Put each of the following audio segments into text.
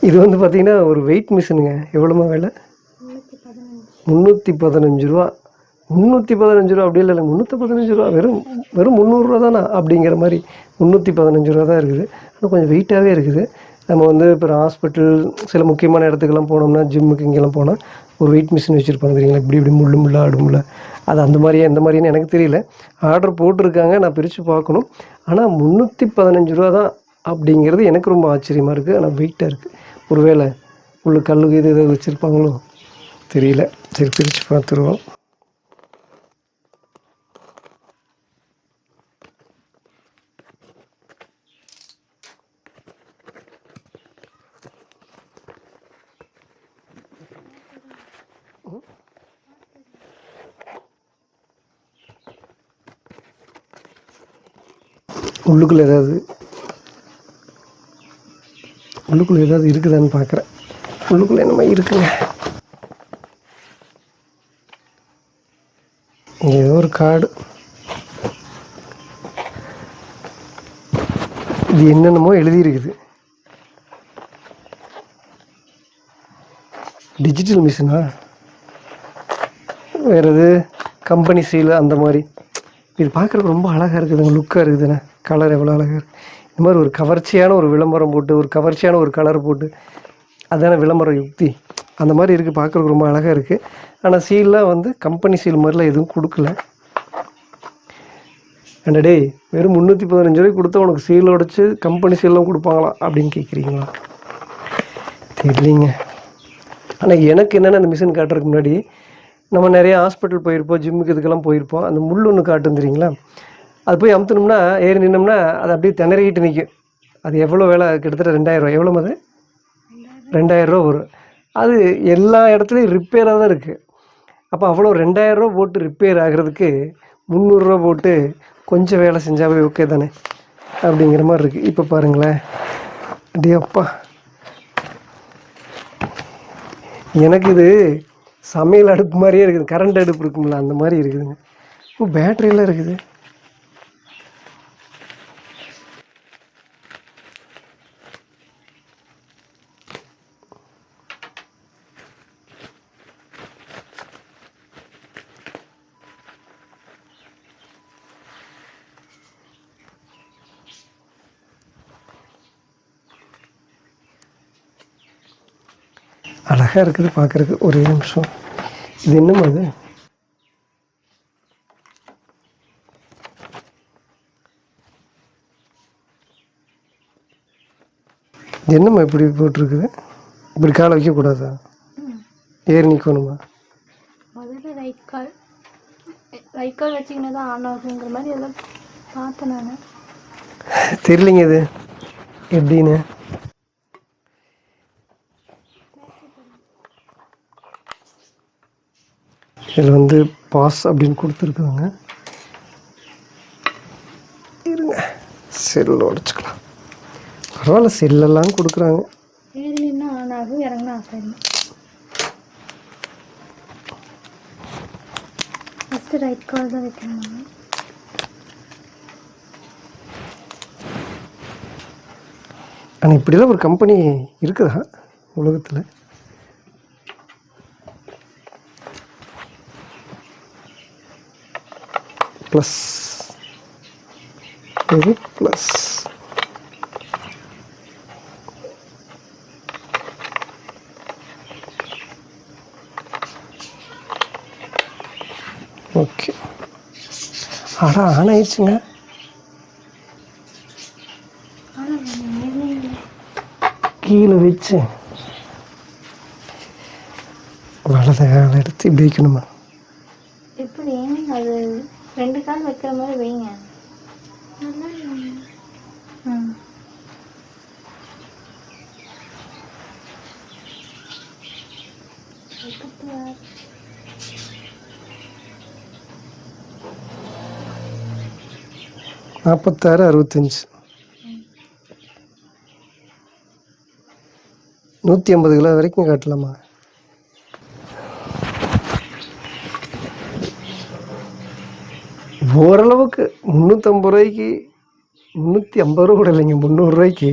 இது வந்து பார்த்தீங்கன்னா ஒரு வெயிட் மிஷினுங்க. எவ்வளோமா விலை? 315 ரூபா. 315 ரூபா அப்படி இல்லைங்க, 315 ரூபா, வெறும் வெறும் 300 தானா அப்படிங்கிற மாதிரி 315 ரூபா தான் இருக்குது. ஆனால் கொஞ்சம் வெயிட்டாகவே இருக்குது. நம்ம வந்து இப்போ ஹாஸ்பிட்டல் சில முக்கியமான இடத்துக்கெல்லாம் போனோம்னா, ஜிம்முக்கு இங்கெல்லாம் போனால் ஒரு வெயிட் மிஷின் வச்சுருப்பாங்க தெரியுங்களா, இப்படி இப்படி முள்ளு முள்ளா ஆடும்ல, அது அந்த மாதிரியே எந்த மாதிரின்னு எனக்கு தெரியல. ஆர்டர் போட்டிருக்காங்க, நான் பிரித்து பார்க்கணும். ஆனால் 315 ரூபா தான் அப்படிங்கிறது எனக்கு ரொம்ப ஆச்சரியமாக இருக்குது. ஆனால் வெயிட்டாக இருக்குது. ஒரு வேளை உள்ள கல்லுக்கு இது எதாவது வச்சுருப்பாங்களோ தெரியல. சரி, பிரித்து பார்த்துருவோம். உள்ளுக்குள்ளே ஏதாவது இருக்குதான்னு பார்க்குறேன். உள்ளுக்குள்ளே என்னமா இருக்குங்க. ஏதோ ஒரு கார்டு. இது என்னென்னமோ எழுதியிருக்குது. டிஜிட்டல் மிஷினா, வேறு எது கம்பெனி சீல் அந்த மாதிரி. இது பார்க்குறதுக்கு ரொம்ப அழகாக இருக்குதுங்க, லுக்காக இருக்குதுண்ணே. கலர் எவ்வளோ அழகாக இருக்குது. இந்த மாதிரி ஒரு கவர்ச்சியான ஒரு விளம்பரம் போட்டு, ஒரு கவர்ச்சியான ஒரு கலர் போட்டு, அதான விளம்பர யுக்தி. அந்த மாதிரி இருக்குது, பார்க்குறதுக்கு ரொம்ப அழகாக இருக்குது. ஆனால் சீல்லாம் வந்து கம்பெனி சீல் மாதிரிலாம் எதுவும் கொடுக்கல. ஏண்டா டேய், வெறும் 315 ரூபாய்க்கு கொடுத்தா உனக்கு சீல் உடைச்சு கம்பெனி சீல்லாம் கொடுப்பாங்களா அப்படின்னு கேட்குறீங்களா? தெரியலிங்க. ஆனால் எனக்கு என்னென்ன அந்த மிஷின் காட்டுறதுக்கு முன்னாடி, நம்ம நிறைய ஹாஸ்பிட்டல் போயிருப்போம், ஜிம்முக்கு இதுக்கெல்லாம் போயிருப்போம். அந்த முள் ஒன்று காட்டும் தெரியுங்களா, அது போய் அமுத்துனோம்னா ஏறி நின்னோம்னா அது அப்படியே திணறிக்கிட்டு நிற்கும். அது எவ்வளோ வேலை? கிட்டத்தட்ட 2000 ரூபா. எவ்வளோ அது? 2000 ரூபா வரும். அது எல்லா இடத்துலையும் ரிப்பேராக தான் இருக்குது. அப்போ அவ்வளோ 2000 ரூபா போட்டு ரிப்பேர் ஆகிறதுக்கு 300 ரூபா போட்டு கொஞ்சம் வேலை செஞ்சாவே ஓகே தானே அப்படிங்கிற மாதிரி இருக்குது. இப்போ பாருங்களேன், அப்படியே அப்பா, எனக்கு இது சமையல் அடுப்பு மாதிரியே இருக்குது. கரண்ட் அடுப்பு இருக்குங்களா, அந்த மாதிரி இருக்குதுங்க. இப்போ பேட்டரியெல்லாம் இருக்குது. அழகாக இருக்குது பார்க்குறதுக்கு. ஒரே நிமிஷம், இது என்னமா அது? இது என்னம்மா இப்படி போட்டிருக்குது? இப்படி காலை வைக்கக்கூடாதா? ஏறி நிற்கணுமா? முதல்ல ரைட் கால் வச்சிங்கன்னா தான் ஆன் ஆகுங்கிற மாதிரி எல்லாம் பார்த்தேன் நான். தெரியலிங்க இது எப்படின்னு. இதில் வந்து பாஸ் அப்படின்னு கொடுத்துருக்குதுங்க. இருங்க, செல்லில் உடச்சிக்கலாம். பரவாயில்ல, செல்லெல்லாம் கொடுக்குறாங்க. ஏறினா ஆன் ஆகும், இறங்கினா ஆஃப் ஆகிடும். ஃபஸ்ட்டு ரைட் கால் தான் வைக்கணும். ஆனால் இப்படிலாம் ஒரு கம்பெனி இருக்குதா உலகத்தில்? ப்ளஸ், இது ப்ளஸ். ஓகே, ஆனால் ஆன் ஆயிடுச்சுங்க. கீழே வச்சு வலதை காலை எடுத்து இப்படி வைக்கணுமா? எப்படி அது 2 கால் வைக்கிற மாதிரி வைங்க. நாற்பத்தாறு 65 150 கிலோ வரைக்கும் காட்டலாமா? ஓரளவுக்கு 350 ரூபாய்க்கு, 350 ரூபா கூட இல்லைங்க, 300 ரூபாய்க்கு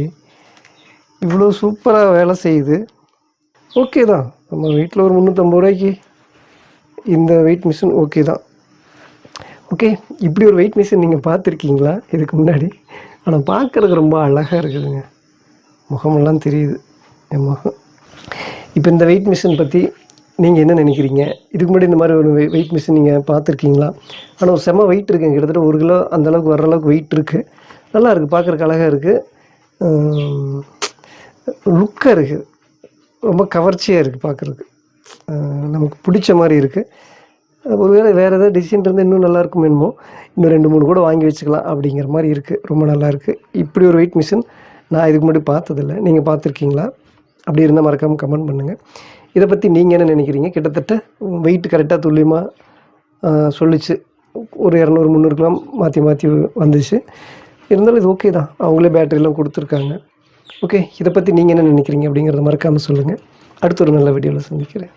இவ்வளோ சூப்பராக வேலை செய்யுது. ஓகே தான், நம்ம வீட்டில் ஒரு 350 ரூபாய்க்கு இந்த வெயிட் மிஷின் ஓகே தான். ஓகே, இப்படி ஒரு வெயிட் மிஷின் நீங்கள் பார்த்துருக்கீங்களா இதுக்கு முன்னாடி? ஆனால் பார்க்குறதுக்கு ரொம்ப அழகாக இருக்குதுங்க, முகமெல்லாம் தெரியுது என் முகம். இப்போ இந்த வெயிட் மிஷின் பற்றி நீங்கள் என்ன நினைக்கிறீங்க? இதுக்கு முன்னாடி இந்த மாதிரி ஒரு வெயிட் மிஷின் நீங்கள் பார்த்துருக்கீங்களா? ஆனால் ஒரு செம்ம வெயிட் இருக்குங்க, கிட்டத்தட்ட 1 கிலோ அந்தளவுக்கு வர்ற அளவுக்கு வெயிட் இருக்குது. நல்லா இருக்குது, பார்க்குறக்கு அழகாக இருக்குது, லுக்காக இருக்குது, ரொம்ப கவர்ச்சியாக இருக்குது பார்க்குறதுக்கு, நமக்கு பிடிச்ச மாதிரி இருக்குது. ஒருவேளை வேறு ஏதாவது டிசைன் இருந்தால் இன்னும் நல்லாயிருக்கும் என்னமோ, இன்னும் 2-3 கூட வாங்கி வச்சுக்கலாம் அப்படிங்கிற மாதிரி இருக்குது. ரொம்ப நல்லாயிருக்கு. இப்படி ஒரு வெயிட் மிஷின் நான் இதுக்கு முன்னாடி பார்த்ததில்ல. நீங்கள் பார்த்துருக்கீங்களா? அப்படி இருந்தால் மறக்காமல் கமெண்ட் பண்ணுங்கள். இதை பற்றி நீங்கள் என்ன நினைக்கிறீங்க? கிட்டத்தட்ட வெயிட் கரெக்டாக துல்லியமாக சொல்லிச்சு. ஒரு 200-300 கிராம் மாற்றி மாற்றி வந்துச்சு. இருந்தாலும் இது ஓகே தான், அவங்களே பேட்டரியெலாம் கொடுத்துருக்காங்க. ஓகே, இதை பற்றி நீங்கள் என்ன நினைக்கிறீங்க அப்படிங்கிறத மறக்காமல் சொல்லுங்கள். அடுத்த ஒரு நல்ல வீடியோவில் சந்திக்கிறேன்.